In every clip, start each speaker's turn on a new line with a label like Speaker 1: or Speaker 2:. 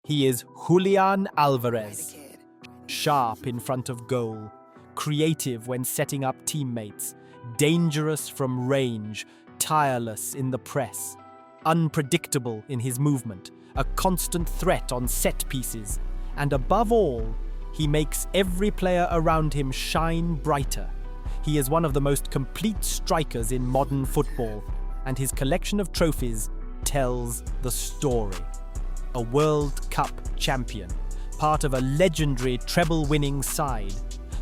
Speaker 1: He is Julian Alvarez. Sharp in front of goal, creative when setting up teammates, dangerous from range, tireless in the press, unpredictable in his movement, a constant threat on set pieces, and above all, he makes every player around him shine brighter. He is one of the most complete strikers in modern football, and his collection of trophies tells the story. A World Cup champion, part of a legendary treble-winning side,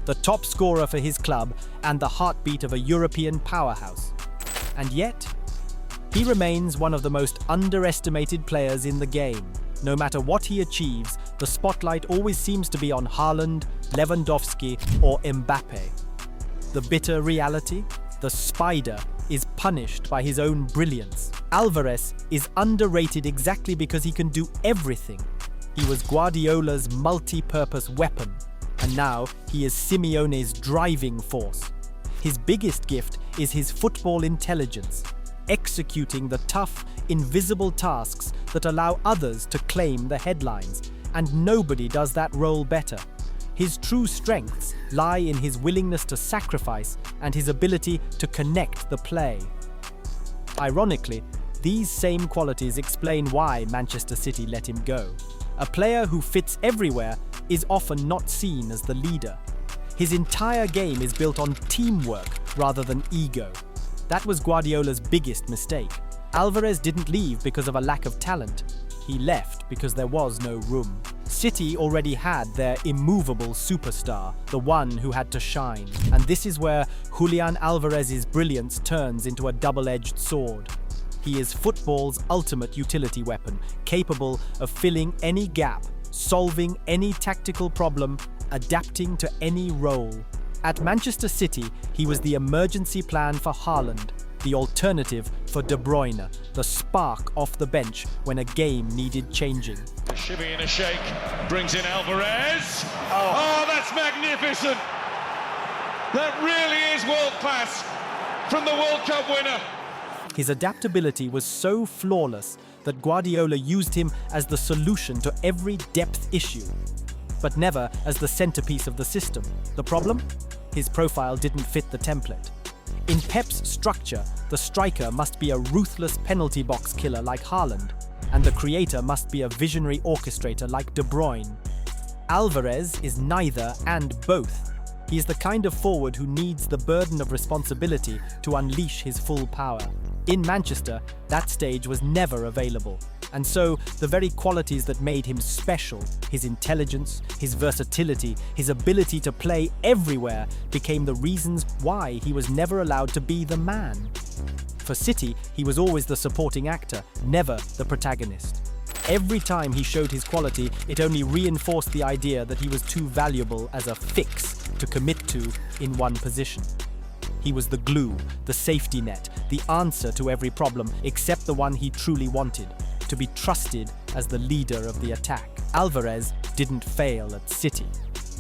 Speaker 1: the top scorer for his club and the heartbeat of a European powerhouse. And yet, he remains one of the most underestimated players in the game. No matter what he achieves, the spotlight always seems to be on Haaland, Lewandowski, or Mbappe. The bitter reality? The Spider is punished by his own brilliance. Alvarez is underrated exactly because he can do everything. He was Guardiola's multi-purpose weapon, and now he is Simeone's driving force. His biggest gift is his football intelligence, executing the tough, invisible tasks that allow others to claim the headlines, and nobody does that role better. His true strengths lie in his willingness to sacrifice and his ability to connect the play. Ironically, these same qualities explain why Manchester City let him go. A player who fits everywhere is often not seen as the leader. His entire game is built on teamwork rather than ego. That was Guardiola's biggest mistake. Alvarez didn't leave because of a lack of talent. He left because there was no room. City already had their immovable superstar, the one who had to shine. And this is where Julian Alvarez's brilliance turns into a double-edged sword. He is football's ultimate utility weapon, capable of filling any gap, solving any tactical problem, adapting to any role. At Manchester City, he was the emergency plan for Haaland, the alternative for De Bruyne, the spark off the bench when a game needed changing.
Speaker 2: A shimmy and a shake brings in Alvarez. Oh, that's magnificent. That really is world class from the World Cup winner.
Speaker 1: His adaptability was so flawless that Guardiola used him as the solution to every depth issue, but never as the centerpiece of the system. The problem? His profile didn't fit the template. In Pep's structure, the striker must be a ruthless penalty box killer like Haaland, and the creator must be a visionary orchestrator like De Bruyne. Alvarez is neither and both. He is the kind of forward who needs the burden of responsibility to unleash his full power. In Manchester, that stage was never available. And so, the very qualities that made him special, his intelligence, his versatility, his ability to play everywhere, became the reasons why he was never allowed to be the man. For City, he was always the supporting actor, never the protagonist. Every time he showed his quality, it only reinforced the idea that he was too valuable as a fix to commit to in one position. He was the glue, the safety net, the answer to every problem except the one he truly wanted, to be trusted as the leader of the attack. Alvarez didn't fail at City.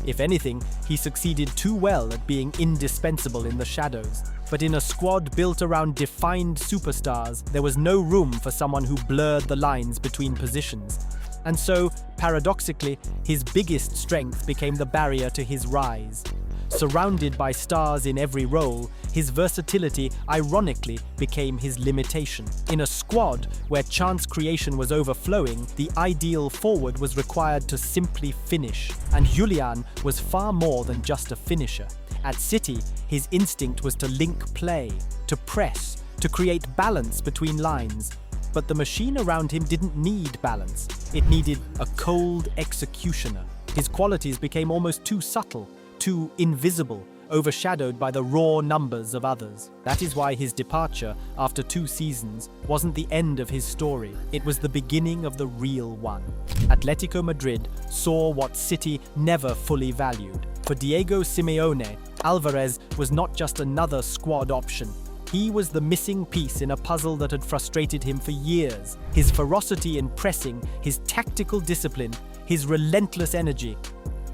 Speaker 1: If anything, he succeeded too well at being indispensable in the shadows. But in a squad built around defined superstars, there was no room for someone who blurred the lines between positions. And so, paradoxically, his biggest strength became the barrier to his rise. Surrounded by stars in every role, his versatility ironically became his limitation. In a squad where chance creation was overflowing, the ideal forward was required to simply finish. And Julian was far more than just a finisher. At City, his instinct was to link play, to press, to create balance between lines. But the machine around him didn't need balance. It needed a cold executioner. His qualities became almost too subtle, too invisible, overshadowed by the raw numbers of others. That is why his departure, after 2 seasons, wasn't the end of his story. It was the beginning of the real one. Atletico Madrid saw what City never fully valued. For Diego Simeone, Alvarez was not just another squad option. He was the missing piece in a puzzle that had frustrated him for years. His ferocity in pressing, his tactical discipline, his relentless energy.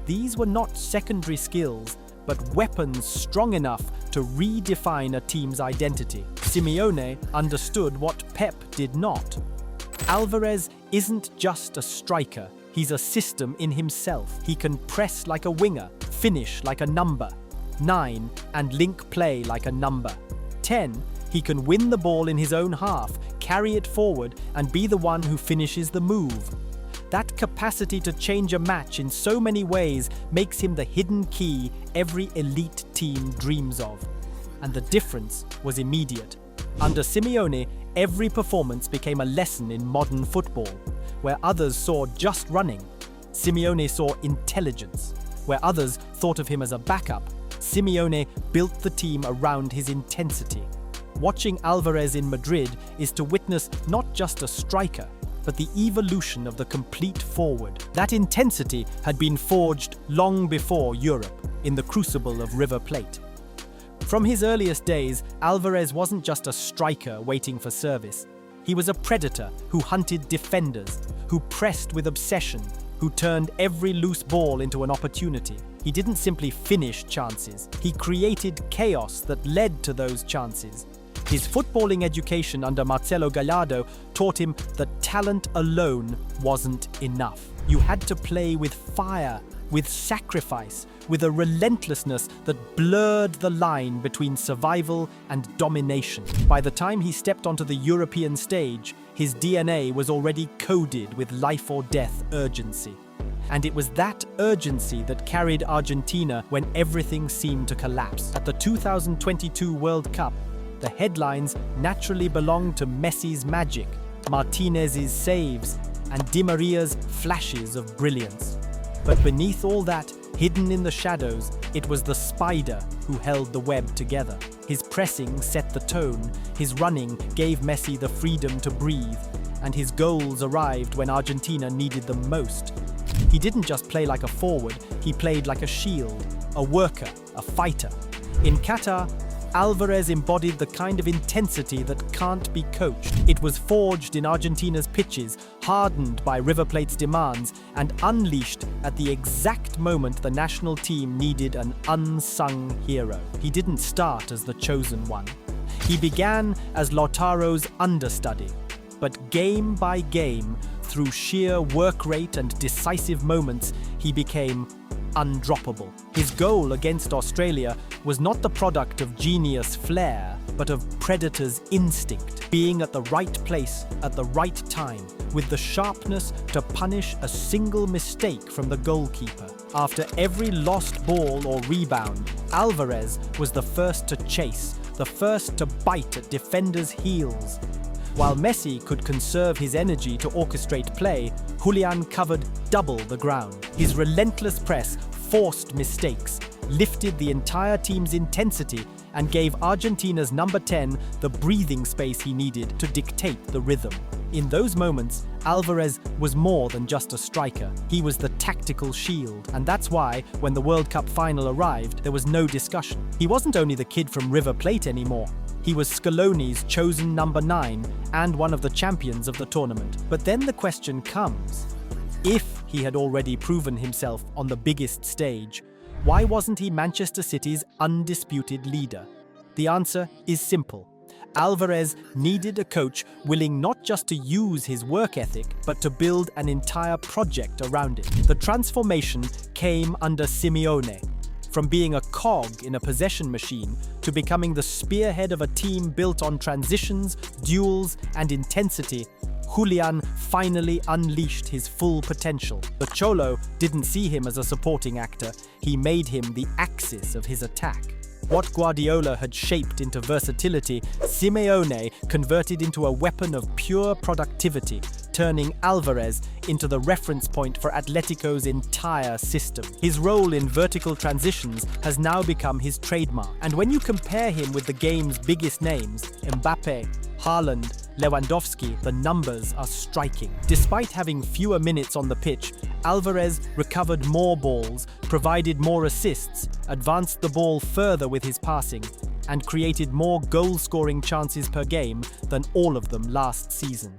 Speaker 1: These were not secondary skills, but weapons strong enough to redefine a team's identity. Simeone understood what Pep did not. Alvarez isn't just a striker, He's a system in himself. He can press like a winger, finish like a number 9, and link play like a number 10. He can win the ball in his own half, carry it forward, and be the one who finishes the move. That capacity to change a match in so many ways makes him the hidden key every elite team dreams of. And the difference was immediate. Under Simeone, every performance became a lesson in modern football. Where others saw just running, Simeone saw intelligence. Where others thought of him as a backup, Simeone built the team around his intensity. Watching Alvarez in Madrid is to witness not just a striker, but the evolution of the complete forward. That intensity had been forged long before Europe, in the crucible of River Plate. From his earliest days, Alvarez wasn't just a striker waiting for service. He was a predator who hunted defenders, who pressed with obsession, who turned every loose ball into an opportunity. He didn't simply finish chances, he created chaos that led to those chances. His footballing education under Marcelo Gallardo taught him that talent alone wasn't enough. You had to play with fire, with sacrifice, with a relentlessness that blurred the line between survival and domination. By the time he stepped onto the European stage, his DNA was already coded with life or death urgency. And it was that urgency that carried Argentina when everything seemed to collapse. At the 2022 World Cup, the headlines naturally belonged to Messi's magic, Martinez's saves, and Di Maria's flashes of brilliance. But beneath all that, hidden in the shadows, it was the spider who held the web together. His pressing set the tone, his running gave Messi the freedom to breathe, and his goals arrived when Argentina needed them most. He didn't just play like a forward, he played like a shield, a worker, a fighter. In Qatar, Alvarez embodied the kind of intensity that can't be coached. It was forged in Argentina's pitches, hardened by River Plate's demands, and unleashed at the exact moment the national team needed an unsung hero. He didn't start as the chosen one. He began as Lautaro's understudy, but game by game, through sheer work rate and decisive moments, he became undroppable. His goal against Australia was not the product of genius flair, but of predator's instinct, being at the right place at the right time, with the sharpness to punish a single mistake from the goalkeeper. After every lost ball or rebound, Alvarez was the first to chase, the first to bite at defenders' heels. While Messi could conserve his energy to orchestrate play, Julian covered double the ground. His relentless press forced mistakes, lifted the entire team's intensity, and gave Argentina's number 10 the breathing space he needed to dictate the rhythm. In those moments, Alvarez was more than just a striker. He was the tactical shield, and that's why, when the World Cup final arrived, there was no discussion. He wasn't only the kid from River Plate anymore. He was Scaloni's chosen number 9 and one of the champions of the tournament. But then the question comes, if he had already proven himself on the biggest stage, why wasn't he Manchester City's undisputed leader? The answer is simple. Alvarez needed a coach willing not just to use his work ethic, but to build an entire project around it. The transformation came under Simeone. From being a cog in a possession machine to becoming the spearhead of a team built on transitions, duels, and intensity, Julian finally unleashed his full potential. The Cholo didn't see him as a supporting actor, he made him the axis of his attack. What Guardiola had shaped into versatility, Simeone converted into a weapon of pure productivity, turning Alvarez into the reference point for Atletico's entire system. His role in vertical transitions has now become his trademark, and when you compare him with the game's biggest names, Mbappe, Haaland, Lewandowski, the numbers are striking. Despite having fewer minutes on the pitch, Alvarez recovered more balls, provided more assists, advanced the ball further with his passing, and created more goal-scoring chances per game than all of them last season.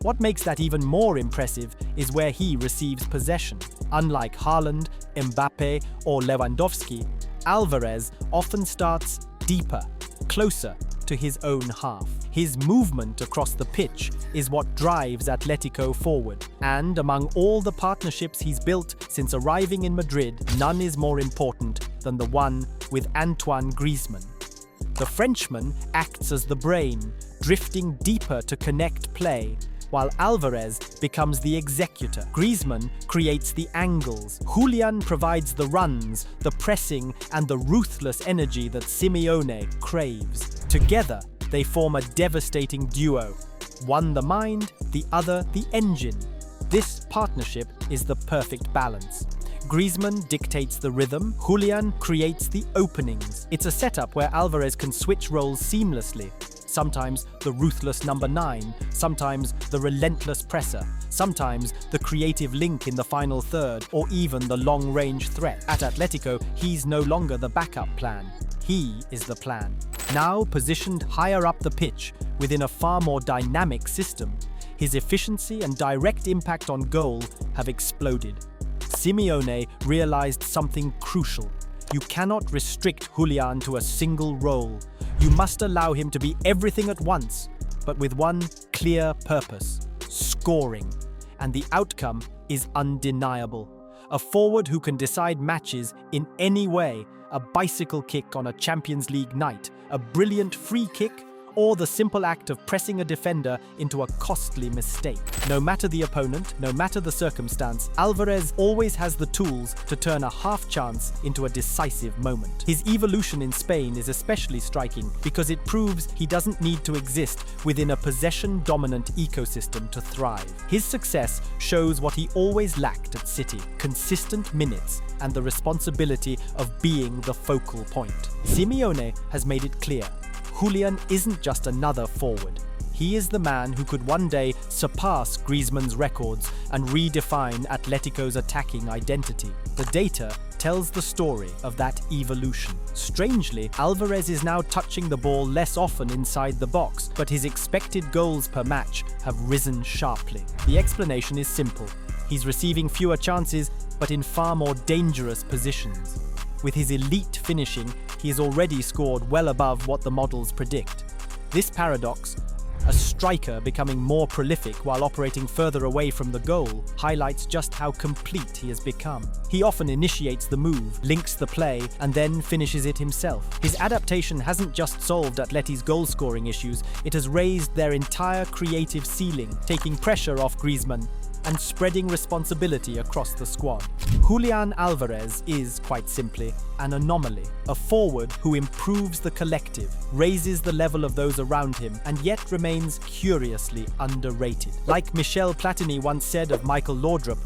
Speaker 1: What makes that even more impressive is where he receives possession. Unlike Haaland, Mbappe, or Lewandowski, Alvarez often starts deeper, closer, to his own half. His movement across the pitch is what drives Atletico forward. And among all the partnerships he's built since arriving in Madrid, none is more important than the one with Antoine Griezmann. The Frenchman acts as the brain, drifting deeper to connect play, while Alvarez becomes the executor. Griezmann creates the angles. Julian provides the runs, the pressing, and the ruthless energy that Simeone craves. Together, they form a devastating duo. One the mind, the other the engine. This partnership is the perfect balance. Griezmann dictates the rhythm, Julian creates the openings. It's a setup where Alvarez can switch roles seamlessly. Sometimes the ruthless number 9, sometimes the relentless presser, sometimes the creative link in the final third, or even the long-range threat. At Atletico, he's no longer the backup plan. He is the plan. Now positioned higher up the pitch, within a far more dynamic system, his efficiency and direct impact on goal have exploded. Simeone realized something crucial. You cannot restrict Julian to a single role. You must allow him to be everything at once, but with one clear purpose: scoring. And the outcome is undeniable. A forward who can decide matches in any way, a bicycle kick on a Champions League night, a brilliant free kick, or the simple act of pressing a defender into a costly mistake. No matter the opponent, no matter the circumstance, Alvarez always has the tools to turn a half chance into a decisive moment. His evolution in Spain is especially striking because it proves he doesn't need to exist within a possession-dominant ecosystem to thrive. His success shows what he always lacked at City: consistent minutes and the responsibility of being the focal point. Simeone has made it clear: Julian isn't just another forward. He is the man who could one day surpass Griezmann's records and redefine Atletico's attacking identity. The data tells the story of that evolution. Strangely, Alvarez is now touching the ball less often inside the box, but his expected goals per match have risen sharply. The explanation is simple. He's receiving fewer chances, but in far more dangerous positions. With his elite finishing, he has already scored well above what the models predict. This paradox, a striker becoming more prolific while operating further away from the goal, highlights just how complete he has become. He often initiates the move, links the play, and then finishes it himself. His adaptation hasn't just solved Atleti's goal-scoring issues, it has raised their entire creative ceiling, taking pressure off Griezmann and spreading responsibility across the squad. Julian Alvarez is, quite simply, an anomaly, a forward who improves the collective, raises the level of those around him, and yet remains curiously underrated. Like Michel Platini once said of Michael Laudrup,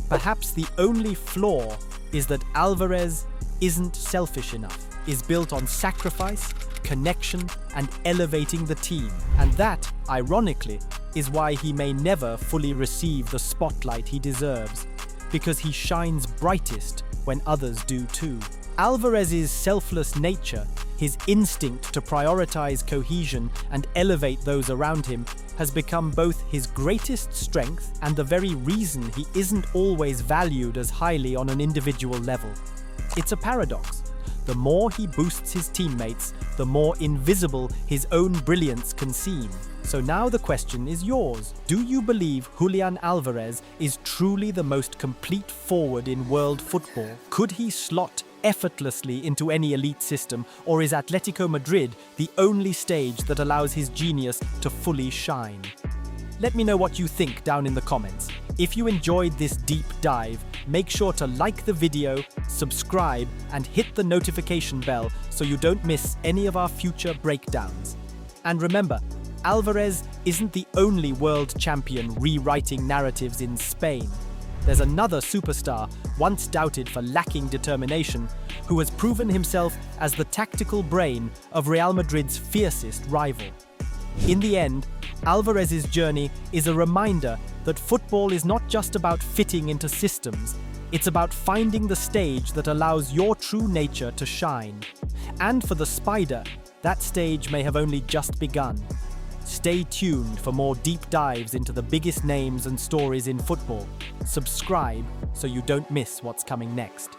Speaker 1: perhaps the only flaw is that Alvarez isn't selfish enough, is built on sacrifice, connection, and elevating the team. And that, ironically, is why he may never fully receive the spotlight he deserves, because he shines brightest when others do too. Alvarez's selfless nature, his instinct to prioritize cohesion and elevate those around him, has become both his greatest strength and the very reason he isn't always valued as highly on an individual level. It's a paradox. The more he boosts his teammates, the more invisible his own brilliance can seem. So now the question is yours. Do you believe Julian Alvarez is truly the most complete forward in world football? Could he slot effortlessly into any elite system, or is Atletico Madrid the only stage that allows his genius to fully shine? Let me know what you think down in the comments. If you enjoyed this deep dive, make sure to like the video, subscribe, and hit the notification bell so you don't miss any of our future breakdowns. And remember, Alvarez isn't the only world champion rewriting narratives in Spain. There's another superstar, once doubted for lacking determination, who has proven himself as the tactical brain of Real Madrid's fiercest rival. In the end, Alvarez's journey is a reminder that football is not just about fitting into systems, it's about finding the stage that allows your true nature to shine. And for the Spider, that stage may have only just begun. Stay tuned for more deep dives into the biggest names and stories in football. Subscribe so you don't miss what's coming next.